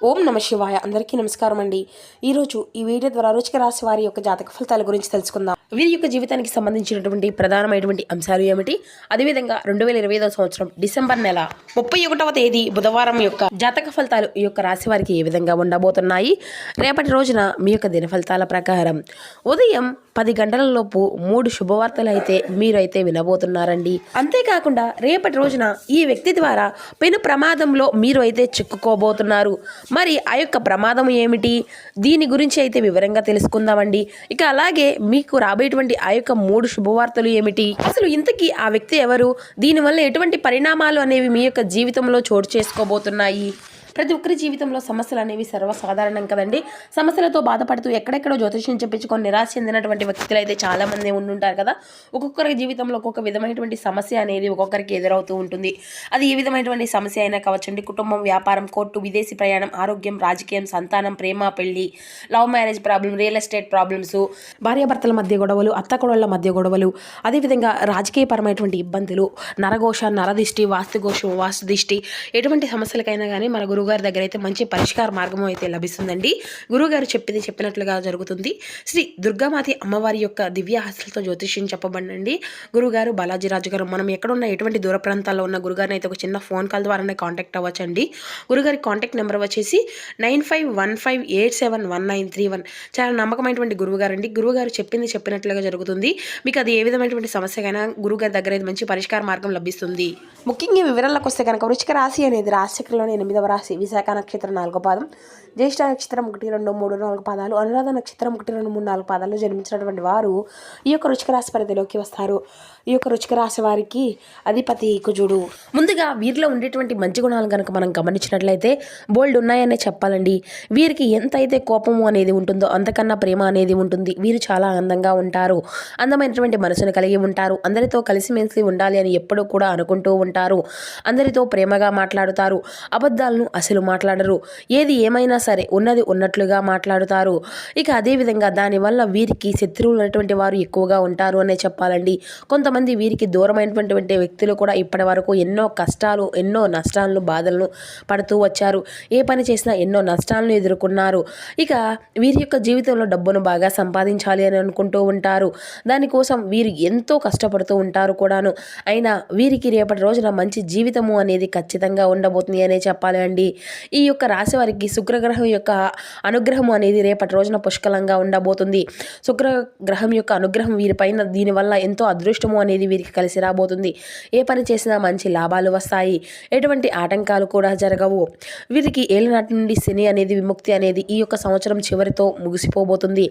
ఓం నమ శివాయ. అందరికీ నమస్కారం అండి. ఈరోజు ఈ వీడియో ద్వారా వృశ్చిక రాశి వారి యొక్క జాతక ఫలితాల గురించి తెలుసుకుందాం. వీరి యొక్క జీవితానికి సంబంధించినటువంటి ప్రధానమైనటువంటి అంశాలు ఏమిటి, అదేవిధంగా 2025 సంవత్సరం డిసెంబర్ నెల 31వ తేదీ బుధవారం యొక్క జాతక ఫలితాలు ఈ యొక్క రాశి వారికి ఏ విధంగా ఉండబోతున్నాయి. రేపటి రోజున మీ యొక్క దిన ఫలితాల ప్రకారం ఉదయం 10 గంటల లోపు 3 శుభవార్తలు అయితే మీరైతే వినబోతున్నారండి. అంతేకాకుండా రేపటి రోజున ఈ వ్యక్తి ద్వారా పెను ప్రమాదంలో మీరు అయితే చిక్కుకోబోతున్నారు. మరి ఆ యొక్క ప్రమాదం ఏమిటి, దీని గురించి అయితే వివరంగా తెలుసుకుందామండి. ఇక అలాగే మీకు రాబోయేటువంటి ఆ యొక్క 3 శుభవార్తలు ఏమిటి, అసలు ఇంతకీ ఆ వ్యక్తి ఎవరు, దీనివల్ల ఎటువంటి పరిణామాలు అనేవి మీ యొక్క జీవితంలో చోటు చేసుకోబోతున్నాయి. ప్రతి ఒక్కరి జీవితంలో సమస్యలు అనేవి సర్వసాధారణం కదండి. సమస్యలతో బాధపడుతూ ఎక్కడెక్కడో జ్యోతిష్యం చెప్పించుకొని నిరాశ చెందినటువంటి వ్యక్తులు అయితే చాలామంది ఉండుంటారు కదా. ఒక్కొక్కరి జీవితంలో ఒక్కొక్క విధమైనటువంటి సమస్య అనేది ఒక్కొక్కరికి ఎదురవుతూ ఉంటుంది. అది ఏ విధమైనటువంటి సమస్య అయినా కావచ్చండి. కుటుంబం, వ్యాపారం, కోర్టు, విదేశీ ప్రయాణం, ఆరోగ్యం, రాజకీయం, సంతానం, ప్రేమ, పెళ్లి, love marriage problem, real estate problems, భార్యాభర్తల మధ్య గొడవలు, అత్తకొడళ్ల మధ్య గొడవలు, అదేవిధంగా రాజకీయపరమైనటువంటి ఇబ్బందులు, నరఘోష, నరదిష్టి, వాస్తుఘోషం, వాస్తుదిష్టి, ఎటువంటి సమస్యలకైనా కానీ మన గురుగారి దగ్గర అయితే మంచి పరిష్కార మార్గం అయితే లభిస్తుందండి. గురుగారు చెప్పినట్లుగా జరుగుతుంది. శ్రీ దుర్గామాతి అమ్మవారి యొక్క దివ్య హస్తలతో జ్యోతిష్యం చెప్పబడండి. గురుగారు బాలాజీరాజు గారు. మనం ఎక్కడున్న ఎటువంటి దూర ప్రాంతాల్లో ఉన్న గురుగారిని అయితే ఒక చిన్న ఫోన్ కాల్ ద్వారానే కాంటాక్ట్ అవ్వచ్చండి. గురుగారి కాంటాక్ట్ నెంబర్ వచ్చేసి 9515871931. చాలా నమ్మకమైనటువంటి గురువుగారు అండి. గురువుగారు చెప్పినట్లుగా జరుగుతుంది. మీకు అది ఏ విధమైనటువంటి సమస్యకైనా గురుగారి దగ్గర అయితే మంచి పరిష్కార మార్గం లభిస్తుంది. ముఖ్యంగా వివరాలకు వస్తే కనుక వృశ్చిక రాశి అనేది రాశిచక్రంలోని 8వ రాశి. విశాఖ నక్షత్రం 4వ పాదం, జ్యేష్ఠ నక్షత్రం 1, 2, 3, 4 పాదాలు, అనురాధ నక్షత్రం 1, 2, 3, 4 పాదాల్లో జన్మించినటువంటి వారు ఈ యొక్క వృశ్చిక రాశి పరిధిలోకి వస్తారు. ఈ యొక్క వృశ్చిక రాశి వారికి అధిపతి కుజుడు. ముందుగా వీరిలో ఉండేటువంటి మంచి గుణాలు కనుక మనం గమనించినట్లయితే బోల్డ్ ఉన్నాయనే చెప్పాలండి. వీరికి ఎంతైతే కోపము అనేది ఉంటుందో అంతకన్నా ప్రేమ అనేది ఉంటుంది. వీరు చాలా అందంగా ఉంటారు, అందమైనటువంటి మనసును కలిగి ఉంటారు. అందరితో కలిసిమెలిసి ఉండాలి అని ఎప్పుడూ కూడా అనుకుంటూ ఉంటారు. అందరితో ప్రేమగా మాట్లాడుతారు. అబద్ధాలను అసలు మాట్లాడరు. ఏది ఏమైనా సరే ఉన్నది ఉన్నట్లుగా మాట్లాడుతారు. ఇక అదేవిధంగా దానివల్ల వీరికి శత్రువులు ఉన్నటువంటి వారు ఎక్కువగా ఉంటారు అనే చెప్పాలండి. కొంతమంది వీరికి దూరమైనటువంటి వ్యక్తులు కూడా ఇప్పటి వరకు ఎన్నో కష్టాలు, ఎన్నో నష్టాలను, బాధలను పడుతూ వచ్చారు. ఏ పని చేసినా ఎన్నో నష్టాలను ఎదుర్కొన్నారు. ఇక వీరి యొక్క జీవితంలో డబ్బును బాగా సంపాదించాలి అని అనుకుంటూ ఉంటారు. దానికోసం వీరు ఎంతో కష్టపడుతూ ఉంటారు కూడాను. అయినా వీరికి రేపటి రోజున మంచి జీవితము అనేది ఖచ్చితంగా ఉండబోతుంది అనే చెప్పాలి అండి. ఈ యొక్క రాశి వారికి శుక్రగ్రహం యొక్క అనుగ్రహం అనేది రేపటి రోజున పుష్కలంగా ఉండబోతుంది. శుక్రగ్రహం యొక్క అనుగ్రహం వీరిపైన, దీనివల్ల ఎంతో అదృష్టము అనేది వీరికి కలిసి రాబోతుంది. ఏ పని చేసినా మంచి లాభాలు వస్తాయి. ఎటువంటి ఆటంకాలు కూడా జరగవు. వీరికి ఏళ్ళనాటి నుండి శని అనేది విముక్తి అనేది ఈ యొక్క సంవత్సరం చివరితో ముగిసిపోబోతుంది.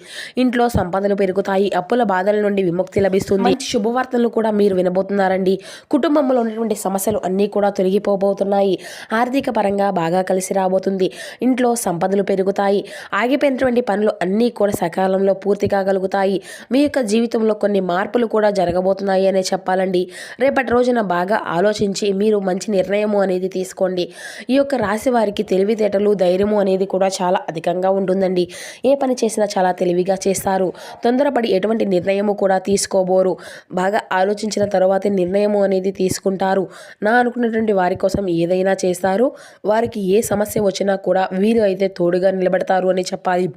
ఇంట్లో సంపదలు పెరుగుతాయి. అప్పుల బాధల నుండి విముక్తి లభిస్తుంది. మంచి శుభవార్తలను కూడా మీరు వినబోతున్నారండి. కుటుంబంలో ఉన్నటువంటి సమస్యలు అన్నీ కూడా తొలగిపోబోతున్నాయి. ఆర్థిక పరంగా బాగా కలిసి రాబోతుంది. ఇంట్లో సంపదలు పెరుగుతాయి. ఆగిపోయినటువంటి పనులు అన్నీ కూడా సకాలంలో పూర్తి కాగలుగుతాయి. మీ యొక్క జీవితంలో కొన్ని మార్పులు కూడా జరగబోతున్నాయి అనే చెప్పాలండి. రేపటి రోజున బాగా ఆలోచించి మీరు మంచి నిర్ణయము అనేది తీసుకోండి. ఈ యొక్క రాశి వారికి తెలివితేటలు, ధైర్యము అనేది కూడా చాలా అధికంగా ఉంటుందండి. ఏ పని చేసినా చాలా తెలివిగా చేస్తారు. తొందరపడి ఎటువంటి నిర్ణయము కూడా తీసుకోబోరు. బాగా ఆలోచించిన తర్వాతే నిర్ణయము అనేది తీసుకుంటారు. నా అనుకున్నటువంటి వారి కోసం ఏదైనా చేస్తారు. వారికి ఏ సమస్య వచ్చినా కూడా వీరు అయితే తోడుగా నిలబడతారు అని చెప్పాలి.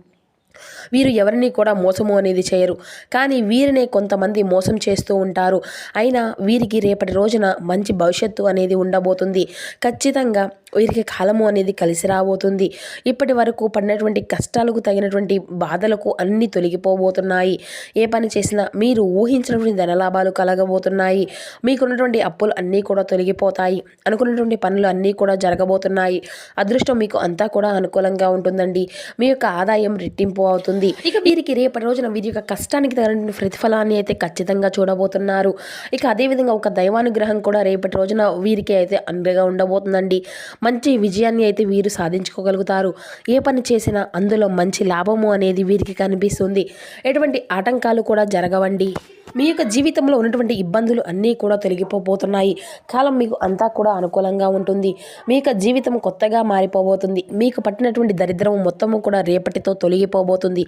వీరు ఎవరిని కూడా మోసము అనేది చేయరు. కానీ వీరినే కొంతమంది మోసం చేస్తూ ఉంటారు. అయినా వీరికి రేపటి రోజున మంచి భవిష్యత్తు అనేది ఉండబోతుంది. ఖచ్చితంగా వీరికి కాలము అనేది కలిసి రాబోతుంది. ఇప్పటి వరకు పడినటువంటి కష్టాలకు తగినటువంటి బాధలకు అన్నీ తొలగిపోబోతున్నాయి. ఏ పని చేసినా మీరు ఊహించినటువంటి ధనలాభాలు కలగబోతున్నాయి. మీకున్నటువంటి అప్పులు అన్నీ కూడా తొలగిపోతాయి. అనుకున్నటువంటి పనులు అన్నీ కూడా జరగబోతున్నాయి. అదృష్టం మీకు అంతా కూడా అనుకూలంగా ఉంటుందండి. మీ యొక్క ఆదాయం రెట్టింపు అవుతుంది. ఇక వీరికి రేపటి రోజున వీరి యొక్క కష్టానికి తగిన ప్రతిఫలాన్ని అయితే ఖచ్చితంగా చూడబోతున్నారు. ఇక అదేవిధంగా ఒక దైవానుగ్రహం కూడా రేపటి రోజున వీరికి అయితే అండగా ఉండబోతుందండి. మంచి విజయాన్ని అయితే వీరు సాధించుకోగలుగుతారు. ఏ పని చేసినా అందులో మంచి లాభము అనేది వీరికి కనిపిస్తుంది. ఎటువంటి ఆటంకాలు కూడా జరగవండి. మీ యొక్క జీవితంలో ఉన్నటువంటి ఇబ్బందులు అన్నీ కూడా తొలగిపోబోతున్నాయి. కాలం మీకు అంతా కూడా అనుకూలంగా ఉంటుంది. మీ యొక్క జీవితం కొత్తగా మారిపోబోతుంది. మీకు పట్టినటువంటి దరిద్రం మొత్తము కూడా రేపటితో తొలగిపోబోతుంది. ఉండబోతుంది.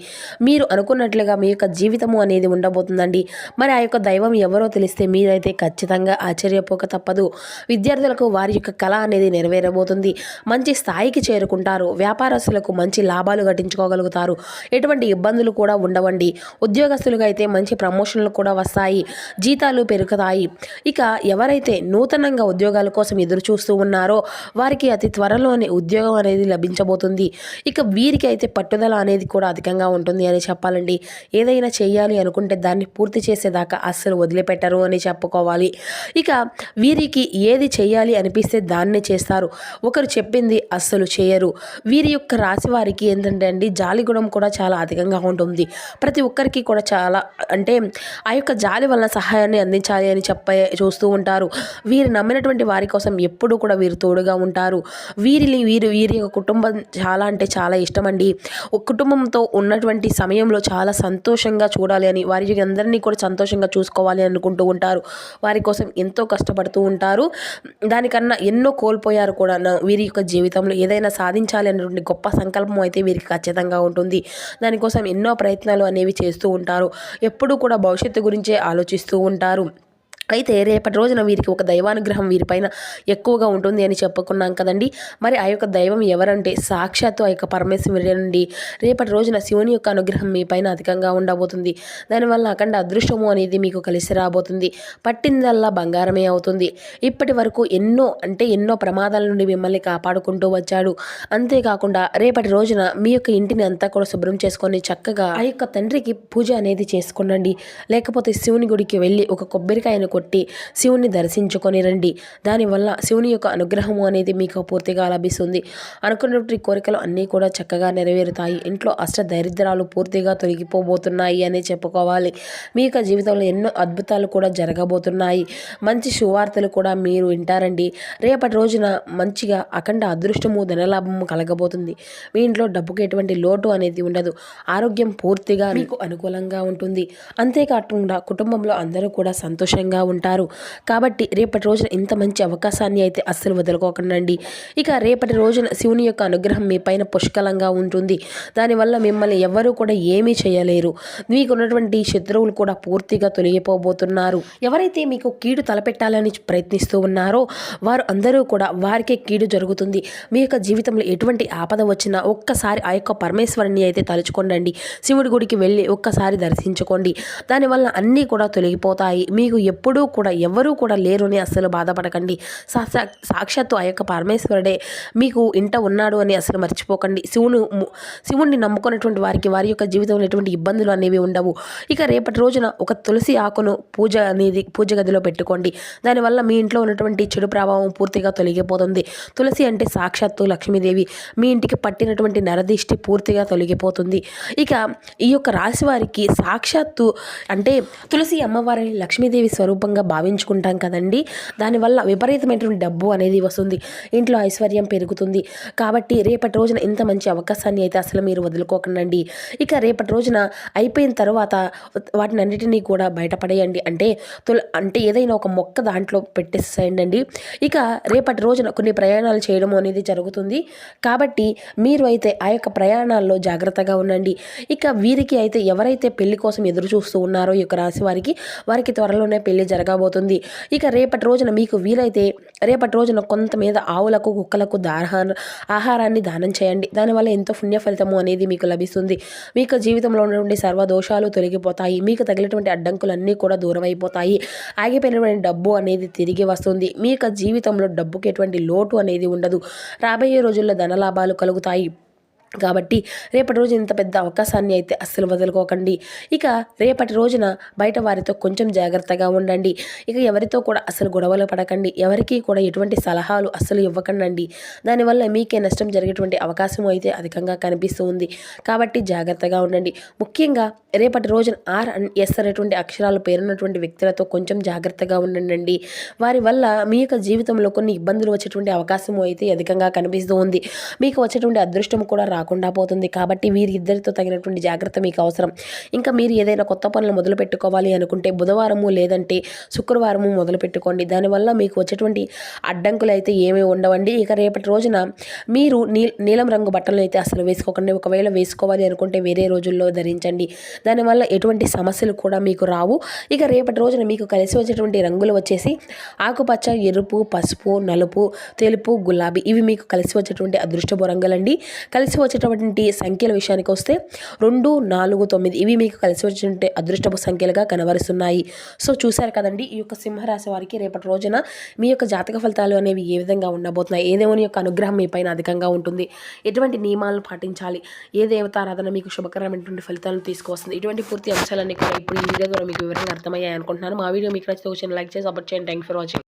మీరు అనుకున్నట్లుగా మీ యొక్క జీవితము అనేది ఉండబోతుందండి. మరి ఆ యొక్క దైవం ఎవరో తెలిస్తే మీరైతే ఖచ్చితంగా ఆశ్చర్యపోక తప్పదు. విద్యార్థులకు వారి యొక్క కళ అనేది నెరవేరబోతుంది. మంచి స్థాయికి చేరుకుంటారు. వ్యాపారస్తులకు మంచి లాభాలు గట్టించుకోగలుగుతారు. ఎటువంటి ఇబ్బందులు కూడా ఉండవండి. ఉద్యోగస్తులుగా అయితే మంచి ప్రమోషన్లు కూడా వస్తాయి. జీతాలు పెరుగుతాయి. ఇక ఎవరైతే నూతనంగా ఉద్యోగాల కోసం ఎదురు చూస్తూ ఉన్నారో వారికి అతి త్వరలోనే ఉద్యోగం అనేది లభించబోతుంది. ఇక వీరికి అయితే పట్టుదల అనేది కూడా అధికంగా ఉంటుంది అని చెప్పాలండి. ఏదైనా చేయాలి అనుకుంటే దాన్ని పూర్తి చేసేదాకా అస్సలు వదిలిపెట్టరు అని చెప్పుకోవాలి. ఇక వీరికి ఏది చేయాలి అనిపిస్తే దాన్నే చేస్తారు. ఒకరు చెప్పింది అస్సలు చేయరు. వీరి యొక్క రాశి వారికి ఏంటంటే అండి జాలి గుణం కూడా చాలా అధికంగా ఉంటుంది. ప్రతి ఒక్కరికి కూడా చాలా అంటే ఆ యొక్క జాలి వలన సహాయాన్ని అందించాలి అని చూస్తూ ఉంటారు. వీరు నమ్మినటువంటి వారి కోసం ఎప్పుడూ కూడా వీరు తోడుగా ఉంటారు. వీరి యొక్క కుటుంబం చాలా అంటే చాలా ఇష్టమండి. ఒక కుటుంబంతో ఉన్నటువంటి సమయంలో చాలా సంతోషంగా చూడాలి అని వారి అందరినీ కూడా సంతోషంగా చూసుకోవాలి అనుకుంటూ ఉంటారు. వారి కోసం ఎంతో కష్టపడుతూ ఉంటారు. దానికన్నా ఎన్నో కోల్పోయారు కూడా. వీరి యొక్క జీవితంలో ఏదైనా సాధించాలి అనేటువంటి గొప్ప సంకల్పం అయితే వీరికి ఖచ్చితంగా ఉంటుంది. దానికోసం ఎన్నో ప్రయత్నాలు అనేవి చేస్తూ ఉంటారు. ఎప్పుడూ కూడా భవిష్యత్తు గురించే ఆలోచిస్తూ ఉంటారు. అయితే రేపటి రోజున వీరికి ఒక దైవానుగ్రహం వీరిపైన ఎక్కువగా ఉంటుంది అని చెప్పుకున్నాం కదండి. మరి ఆ యొక్క దైవం ఎవరంటే సాక్షాత్తు ఆ యొక్క పరమేశ్వరుడండి. రేపటి రోజున శివుని యొక్క అనుగ్రహం మీ పైన అధికంగా ఉండబోతుంది. దానివల్ల అఖండ అదృష్టము అనేది మీకు కలిసి రాబోతుంది. పట్టిందల్లా బంగారమే అవుతుంది. ఇప్పటి వరకు ఎన్నో ప్రమాదాల నుండి మిమ్మల్ని కాపాడుకుంటూ వచ్చాడు. అంతేకాకుండా రేపటి రోజున మీ యొక్క ఇంటిని అంతా కూడా శుభ్రం చేసుకొని చక్కగా ఆ యొక్క తండ్రికి పూజ అనేది చేసుకోండి. లేకపోతే శివుని గుడికి వెళ్ళి ఒక కొబ్బరికాయను కొట్టి శివుని దర్శించుకొని రండి. దానివల్ల శివుని యొక్క అనుగ్రహము అనేది మీకు పూర్తిగా లభిస్తుంది. అనుకున్నటువంటి కోరికలు అన్నీ కూడా చక్కగా నెరవేరుతాయి. ఇంట్లో అష్టదరిద్రాలు పూర్తిగా తొలగిపోబోతున్నాయి అని చెప్పుకోవాలి. మీ యొక్క జీవితంలో ఎన్నో అద్భుతాలు కూడా జరగబోతున్నాయి. మంచి శువార్తలు కూడా మీరు వింటారండి. రేపటి రోజున మంచిగా అఖండ అదృష్టము ధనలాభము కలగబోతుంది. మీ ఇంట్లో డబ్బుకి ఎటువంటి లోటు అనేది ఉండదు. ఆరోగ్యం పూర్తిగా మీకు అనుకూలంగా ఉంటుంది. అంతేకాకుండా కుటుంబంలో అందరూ కూడా సంతోషంగా ఉంటారు. కాబట్టి రేపటి రోజున ఇంత మంచి అవకాశాన్ని అయితే అస్సలు వదులుకోకండి. ఇక రేపటి రోజున శివుని యొక్క అనుగ్రహం మీ పైన పుష్కలంగా ఉంటుంది. దానివల్ల మిమ్మల్ని ఎవరూ కూడా ఏమీ చేయలేరు. మీకున్నటువంటి శత్రువులు కూడా పూర్తిగా తొలగిపోబోతున్నారు. ఎవరైతే మీకు కీడు తలపెట్టాలని ప్రయత్నిస్తూ ఉన్నారో వారు అందరూ కూడా వారికే కీడు జరుగుతుంది. మీ యొక్క జీవితంలో ఎటువంటి ఆపద వచ్చినా ఒక్కసారి ఆ యొక్క పరమేశ్వరుని అయితే తలుచుకోండి. శివుడి గుడికి వెళ్ళి ఒక్కసారి దర్శించుకోండి. దానివల్ల అన్నీ కూడా తొలగిపోతాయి. మీకు ఎప్పుడూ కూడా ఎవరూ కూడా లేరు అని అస్సలు బాధపడకండి. సాక్షాత్తు ఆ యొక్క పరమేశ్వరుడే మీకు ఇంట ఉన్నాడు అని అసలు మర్చిపోకండి. శివుణ్ణి నమ్ముకున్నటువంటి వారికి వారి యొక్క జీవితంలో ఎటువంటి ఇబ్బందులు అనేవి ఉండవు. ఇక రేపటి రోజున ఒక తులసి ఆకును పూజ గదిలో పెట్టుకోండి. దానివల్ల మీ ఇంట్లో ఉన్నటువంటి చెడు ప్రభావం పూర్తిగా తొలగిపోతుంది. తులసి అంటే సాక్షాత్తు లక్ష్మీదేవి. మీ ఇంటికి పట్టినటువంటి నరదిష్టి పూర్తిగా తొలగిపోతుంది. ఇక ఈ యొక్క రాశి వారికి సాక్షాత్తు అంటే తులసి అమ్మవారిని లక్ష్మీదేవి స్వరూపంగా భావించుకుంటాం కదండి. దానివల్ల విపరీతమైనటువంటి డబ్బు అనేది వస్తుంది. ఇంట్లో ఐశ్వర్యం పెరుగుతుంది. కాబట్టి రేపటి రోజున ఇంత మంచి అవకాశాన్ని అయితే అసలు మీరు వదులుకోకండి. ఇక రేపటి రోజున అయిపోయిన తర్వాత వాటిని అన్నిటినీ కూడా బయటపడేయండి. అంటే ఏదైనా ఒక మొక్క దాంట్లో పెట్టేసేయండి. ఇక రేపటి రోజున కొన్ని ప్రయాణాలు చేయడం అనేది జరుగుతుంది. కాబట్టి మీరు అయితే ఆ యొక్క ప్రయాణాల్లో జాగ్రత్తగా ఉండండి. ఇక వీరికి అయితే ఎవరైతే పెళ్లి కోసం ఎదురు చూస్తూ ఉన్నారో ఈ యొక్క రాశి వారికి త్వరలోనే పెళ్లి జరగబోతుంది. ఇక రేపటి రోజున మీకు వీలైతే రేపటి రోజున కొంత మీద ఆవులకు కుక్కలకు ఆహారాన్ని దానం చేయండి. దానివల్ల ఎంతో పుణ్య ఫలితము అనేది మీకు లభిస్తుంది. మీకు జీవితంలో ఉన్నటువంటి సర్వదోషాలు తొలగిపోతాయి. మీకు తగిలినటువంటి అడ్డంకులన్నీ కూడా దూరం అయిపోతాయి. ఆగిపోయినటువంటి డబ్బు అనేది తిరిగి వస్తుంది. మీ యొక్క జీవితంలో డబ్బుకి ఎటువంటి లోటు అనేది ఉండదు. రాబోయే రోజుల్లో ధనలాభాలు కలుగుతాయి. కాబట్టి రేపటి రోజు ఇంత పెద్ద అవకాశాన్ని అయితే అస్సలు వదులుకోకండి. ఇక రేపటి రోజున బయట వారితో కొంచెం జాగ్రత్తగా ఉండండి. ఇక ఎవరితో కూడా అసలు గొడవలు పడకండి. ఎవరికి కూడా ఎటువంటి సలహాలు అస్సలు ఇవ్వకండి. దానివల్ల మీకే నష్టం జరిగేటువంటి అవకాశం అయితే అధికంగా కనిపిస్తూ ఉంది. కాబట్టి జాగ్రత్తగా ఉండండి. ముఖ్యంగా రేపటి రోజున ఆర్ అండ్ ఎస్ అనేటువంటి అక్షరాలు పేరున్నటువంటి వ్యక్తులతో కొంచెం జాగ్రత్తగా ఉండండి. వారి వల్ల మీ యొక్క జీవితంలో కొన్ని ఇబ్బందులు వచ్చేటువంటి అవకాశం అయితే అధికంగా కనిపిస్తూ ఉంది. మీకు వచ్చేటువంటి అదృష్టం కూడా రాకుండా పోతుంది. కాబట్టి వీరిద్దరితో తగినటువంటి జాగ్రత్త మీకు అవసరం. ఇంకా మీరు ఏదైనా కొత్త పనులు మొదలు పెట్టుకోవాలి అనుకుంటే బుధవారము లేదంటే శుక్రవారము మొదలు పెట్టుకోండి. దానివల్ల మీకు వచ్చేటువంటి అడ్డంకులు అయితే ఏమీ ఉండవండి. ఇక రేపటి రోజున మీరు నీలం రంగు బట్టలను అయితే అసలు వేసుకోకండి. ఒకవేళ వేసుకోవాలి అనుకుంటే వేరే రోజుల్లో ధరించండి. దానివల్ల ఎటువంటి సమస్యలు కూడా మీకు రావు. ఇక రేపటి రోజున మీకు కలిసి వచ్చేటువంటి రంగులు వచ్చేసి ఆకుపచ్చ, ఎరుపు, పసుపు, నలుపు, తెలుపు, గులాబీ ఇవి మీకు కలిసి వచ్చేటువంటి అదృష్టపు రంగులండి. కలిసి వచ్చేటువంటి సంఖ్యల విషయానికి వస్తే 2, 4, 9 ఇవి మీకు కలిసి వచ్చేటువంటి అదృష్టపు సంఖ్యలుగా కనబరుస్తున్నాయి. సో చూశారు కదండి, ఈ యొక్క సింహరాశి వారికి రేపటి రోజున మీ యొక్క జాతక ఫలితాలు అనేవి ఏ విధంగా ఉండబోతున్నాయి, ఏ దేవుని యొక్క అనుగ్రహం మీ పైన అధికంగా ఉంటుంది, ఎటువంటి నియమాలను పాటించాలి, ఏ దేవతారాధన మీకు శుభకరమైనటువంటి ఫలితాలను తీసుకువస్తుంది, ఇటువంటి పూర్తి అంశాలన్నీ కూడా ఇప్పుడు ఈ వీడియో ద్వారా మీకు వివరంగా అర్థమయ్యాయి అనుకుంటున్నాను. మా వీడియో మీకు నచ్చితే ఒక చిన్న లైక్ చేసి సపోర్ట్ చేయండి. Thank for watching.